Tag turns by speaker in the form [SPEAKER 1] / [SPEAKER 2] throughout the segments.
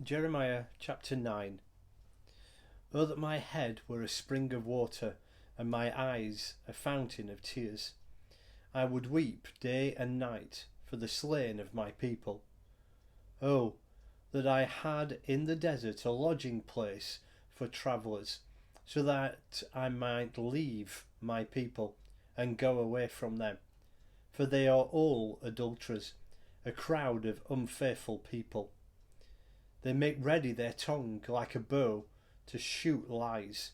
[SPEAKER 1] Jeremiah chapter 9. Oh, that my head were a spring of water, and my eyes a fountain of tears. I would weep day and night for the slain of my people. Oh, that I had in the desert a lodging place for travellers, so that I might leave my people and go away from them. For they are all adulterers, a crowd of unfaithful people. They make ready their tongue like a bow to shoot lies.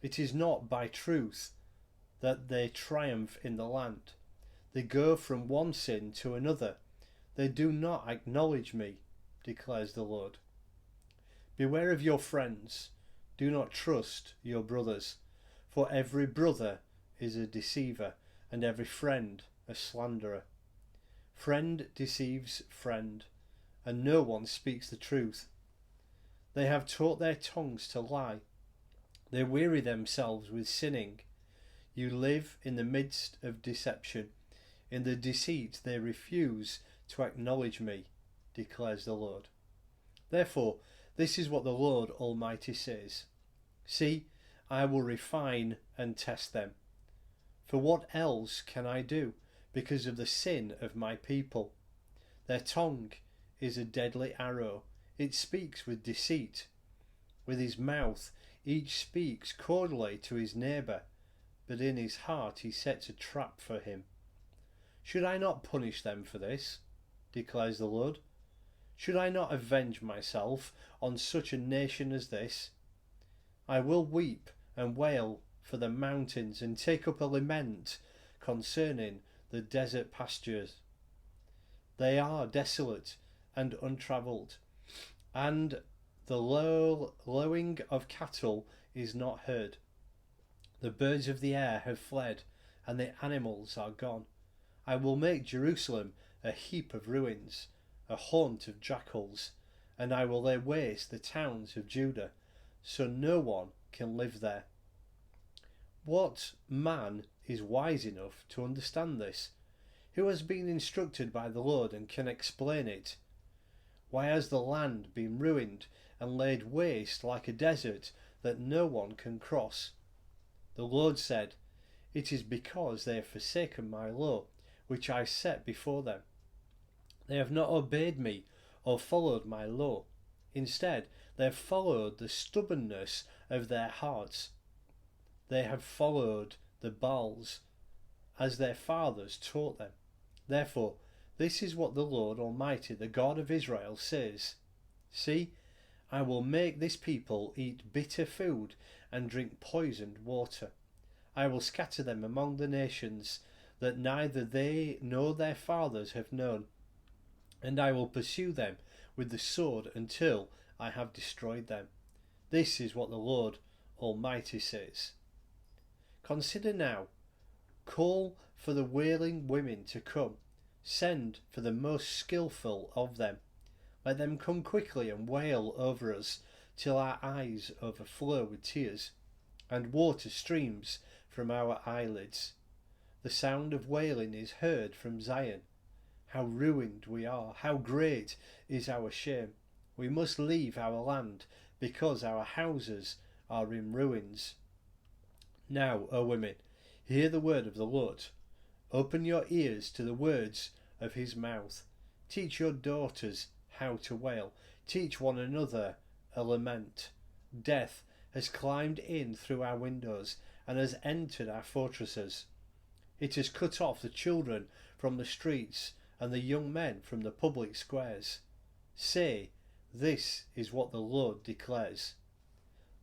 [SPEAKER 1] It is not by truth that they triumph in the land. They go from one sin to another. They do not acknowledge me, declares the Lord. Beware of your friends. Do not trust your brothers, for every brother is a deceiver, and every friend a slanderer. Friend deceives friend, and no one speaks the truth. They have taught their tongues to lie. They weary themselves with sinning. You live in the midst of deception. In the deceit they refuse to acknowledge me, declares the Lord. Therefore, this is what the Lord Almighty says. See, I will refine and test them. For what else can I do because of the sin of my people? Their tongue is a deadly arrow. It speaks with deceit. With his mouth each speaks cordially to his neighbour, but in his heart he sets a trap for him. Should I not punish them for this, declares the Lord? Should I not avenge myself on such a nation as this? I will weep and wail for the mountains and take up a lament concerning the desert pastures. They are desolate and untraveled, and the lowing of cattle is not heard. The birds of the air have fled, and the animals are gone. I will make Jerusalem a heap of ruins, a haunt of jackals, and I will lay waste the towns of Judah, so no one can live there. What man is wise enough to understand this? Who has been instructed by the Lord and can explain it? Why has the land been ruined and laid waste like a desert that no one can cross? The Lord said, it is because they have forsaken my law, which I set before them. They have not obeyed me or followed my law. Instead, they have followed the stubbornness of their hearts. They have followed the Baals, as their fathers taught them. Therefore, this is what the Lord Almighty, the God of Israel, says. See, I will make this people eat bitter food and drink poisoned water. I will scatter them among the nations that neither they nor their fathers have known, and I will pursue them with the sword until I have destroyed them. This is what the Lord Almighty says. Consider now, call for the wailing women to come, send for the most skillful of them. Let them come quickly and wail over us till our eyes overflow with tears, and water streams from our eyelids. The sound of wailing is heard from Zion. How ruined we are, how great is our shame. We must leave our land, because our houses are in ruins. Now, O women, hear the word of the Lord. Open your ears to the words of his mouth. Teach your daughters how to wail. Teach one another a lament. Death has climbed in through our windows and has entered our fortresses. It has cut off the children from the streets and the young men from the public squares. Say, this is what the Lord declares.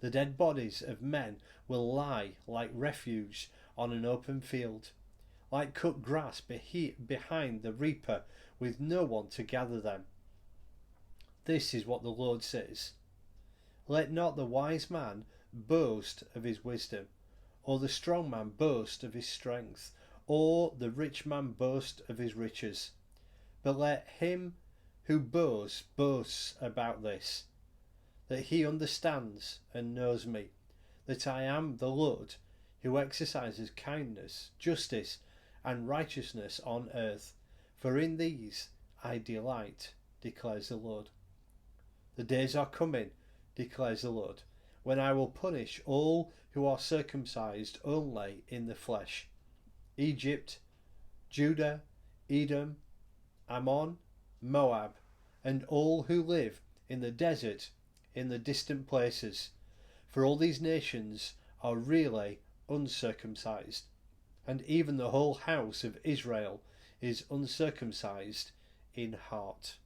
[SPEAKER 1] The dead bodies of men will lie like refuse on an open field, like cut grass behind the reaper, with no one to gather them. This is what the Lord says. Let not the wise man boast of his wisdom, or the strong man boast of his strength, or the rich man boast of his riches. But let him who boasts boast about this, that he understands and knows me, that I am the Lord, who exercises kindness, justice, and righteousness on earth, for in these I delight, declares the Lord. The days are coming, declares the Lord, when I will punish all who are circumcised only in the flesh. Egypt, Judah, Edom, Ammon, Moab, and all who live in the desert, in the distant places. For all these nations are really uncircumcised, and even the whole house of Israel is uncircumcised in heart.